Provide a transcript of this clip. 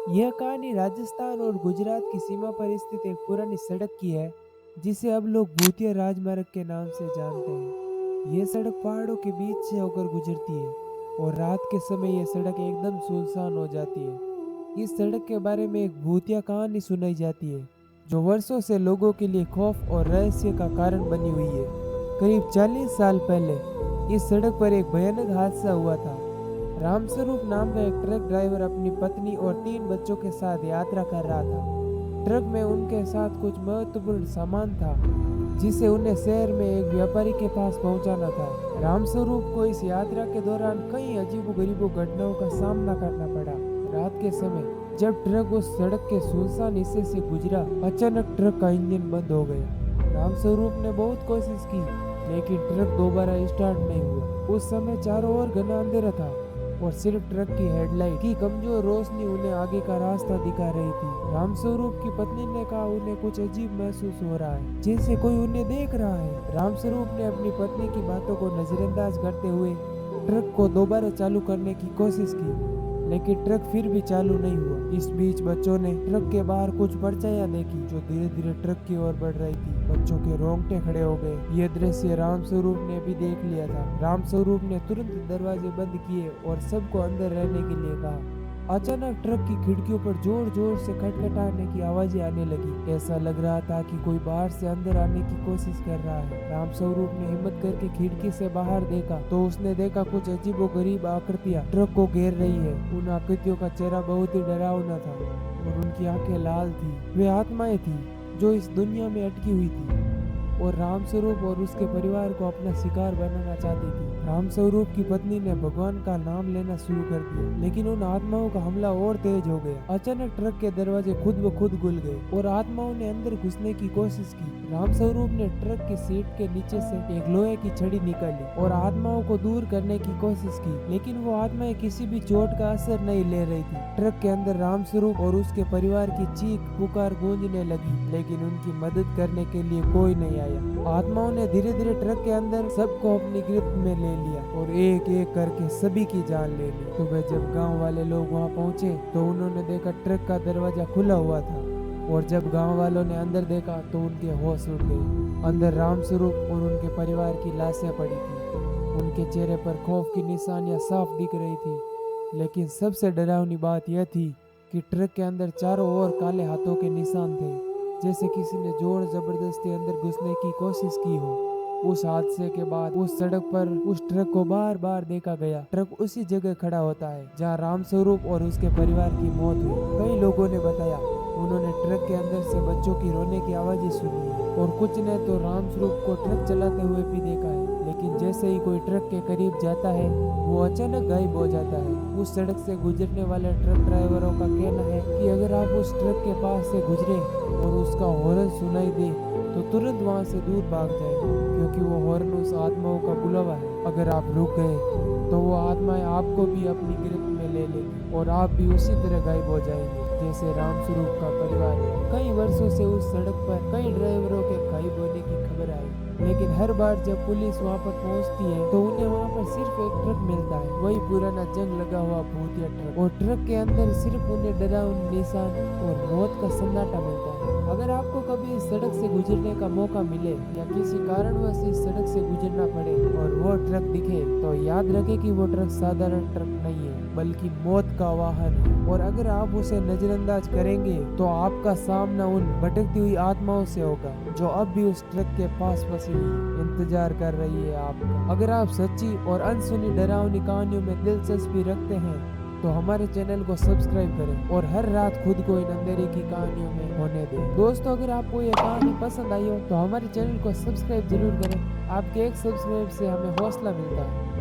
यह कहानी राजस्थान और गुजरात की सीमा पर स्थित एक पुरानी सड़क की है, जिसे अब लोग भूतिया राजमार्ग के नाम से जानते हैं। यह सड़क पहाड़ों के बीच से होकर गुजरती है और रात के समय यह सड़क एकदम सुनसान हो जाती है। इस सड़क के बारे में एक भूतिया कहानी सुनाई जाती है, जो वर्षों से लोगों के लिए खौफ और रहस्य का कारण बनी हुई है। करीब 40 साल पहले इस सड़क पर एक भयानक हादसा हुआ था। रामस्वरूप नाम का एक ट्रक ड्राइवर अपनी पत्नी और 3 बच्चों के साथ यात्रा कर रहा था। ट्रक में उनके साथ कुछ महत्वपूर्ण सामान था, जिसे उन्हें शहर में एक व्यापारी के पास पहुंचाना था। रामस्वरूप को इस यात्रा के दौरान कई अजीबोगरीबों घटनाओं का सामना करना पड़ा। रात के समय जब ट्रक उस सड़क के सुनसान हिस्से से गुजरा, अचानक ट्रक का इंजन बंद हो गया। रामस्वरूप ने बहुत कोशिश की, लेकिन ट्रक दोबारा स्टार्ट नहीं हुआ। उस समय चारों ओर घना अंधेरा था और सिर्फ ट्रक की हेडलाइट की कमजोर रोशनी उन्हें आगे का रास्ता दिखा रही थी। रामस्वरूप की पत्नी ने कहा, उन्हें कुछ अजीब महसूस हो रहा है, जैसे कोई उन्हें देख रहा है। रामस्वरूप ने अपनी पत्नी की बातों को नजरअंदाज करते हुए ट्रक को दोबारा चालू करने की कोशिश की, लेकिन ट्रक फिर भी चालू नहीं हुआ। इस बीच बच्चों ने ट्रक के बाहर कुछ परछाइयां देखी, जो धीरे धीरे ट्रक की ओर बढ़ रही थी। बच्चों के रोंगटे खड़े हो गए। यह दृश्य रामस्वरूप ने भी देख लिया था। रामस्वरूप ने तुरंत दरवाजे बंद किए और सबको अंदर रहने के लिए कहा। अचानक ट्रक की खिड़कियों पर जोर जोर से खटखटाने की आवाजें आने लगी। ऐसा लग रहा था कि कोई बाहर से अंदर आने की कोशिश कर रहा है। रामस्वरूप ने हिम्मत करके खिड़की से बाहर देखा तो उसने देखा कुछ अजीबोगरीब आकृतियां ट्रक को घेर रही है। उन आकृतियों का चेहरा बहुत ही डरावना था और उनकी आंखें लाल थी। वे आत्माएं थी जो इस दुनिया में अटकी हुई थी और रामस्वरूप और उसके परिवार को अपना शिकार बनाना चाहती थी। रामस्वरूप की पत्नी ने भगवान का नाम लेना शुरू कर दिया, लेकिन उन आत्माओं का हमला और तेज हो गया। अचानक ट्रक के दरवाजे खुद ब खुद खुल गए और आत्माओं ने अंदर घुसने की कोशिश की। रामस्वरूप ने ट्रक की सीट के नीचे से एक लोहे की छड़ी निकाली और आत्माओं को दूर करने की कोशिश की, लेकिन वो आत्माएं किसी भी चोट का असर नहीं ले रही थी। ट्रक के अंदर रामस्वरूप और उसके परिवार की चीख पुकार गूंजने लगी, लेकिन उनकी मदद करने के लिए कोई नहीं आया। आत्माओं ने धीरे धीरे ट्रक के अंदर सबको अपनी गिरफ्त में ले लिया और एक एक करके सभी की जान ले ली। सुबह जब गांव वाले लोग वहां पहुंचे तो उन्होंने देखा ट्रक का दरवाजा खुला हुआ था और जब गांव वालों ने अंदर देखा तो उनके होश उड़ गए। अंदर रामस्वरूप और उनके परिवार की लाशें पड़ी थी। उनके चेहरे पर खौफ की निशानियां साफ दिख रही थी, लेकिन सबसे डरावनी बात यह थी कि ट्रक के अंदर चारों ओर काले हाथों के निशान थे, जैसे किसी ने जोर जबरदस्ती अंदर घुसने की कोशिश की हो। उस हादसे के बाद उस सड़क पर उस ट्रक को बार बार देखा गया। ट्रक उसी जगह खड़ा होता है जहां रामस्वरूप और उसके परिवार की मौत हुई। कई लोगों ने बताया उन्होंने ट्रक के अंदर से बच्चों की रोने की आवाजें सुनी है और कुछ ने तो रामस्वरूप को ट्रक चलाते हुए भी देखा है, लेकिन जैसे ही कोई ट्रक के करीब जाता है वो अचानक गायब हो जाता है। उस सड़क से गुजरने वाले ट्रक ड्राइवरों का कहना है कि अगर आप उस ट्रक के पास से गुजरे और उसका हॉर्न सुनाई दे तो तुरंत वहां से दूर भाग जाए, क्योंकि वो हॉर्न उस आत्माओं का बुलावा है। अगर आप रुक गए तो वो आत्माएं आपको भी अपनी गिरफ्त में ले लेंगी और आप भी उसी तरह गायब हो जाएंगे जैसे रामस्वरूप का परिवार। कई वर्षों से उस सड़क पर कई ड्राइवरों के गायब होने की खबर आई, लेकिन हर बार जब पुलिस वहां पर पहुंचती है तो उन्हें वहां पर सिर्फ एक ट्रक मिलता है, वही पुराना जंग लगा हुआ भूतिया ट्रक, और ट्रक के अंदर सिर्फ उन्हें डरावनी निशान और मौत का सन्नाटा मिलता है। अगर आपको कभी इस सड़क से गुजरने का मौका मिले या किसी कारणवश इस सड़क से गुजरना पड़े और वो ट्रक दिखे तो याद रखें कि वो ट्रक साधारण ट्रक नहीं है, बल्कि मौत का वाहन है। और अगर आप उसे नजरअंदाज करेंगे तो आपका सामना उन भटकती हुई आत्माओं से होगा जो अब भी उस ट्रक के पास फंसी हुई इंतजार कर रही है आपका। अगर आप सच्ची और अनसुनी डरावनी कहानियों में दिलचस्पी रखते हैं तो हमारे चैनल को सब्सक्राइब करें और हर रात खुद को इन अंधेरे की कहानियों में होने दें। दोस्तों, अगर आपको ये कहानी पसंद आई हो तो हमारे चैनल को सब्सक्राइब जरूर करें। आपके एक सब्सक्राइब से हमें हौसला मिलता है।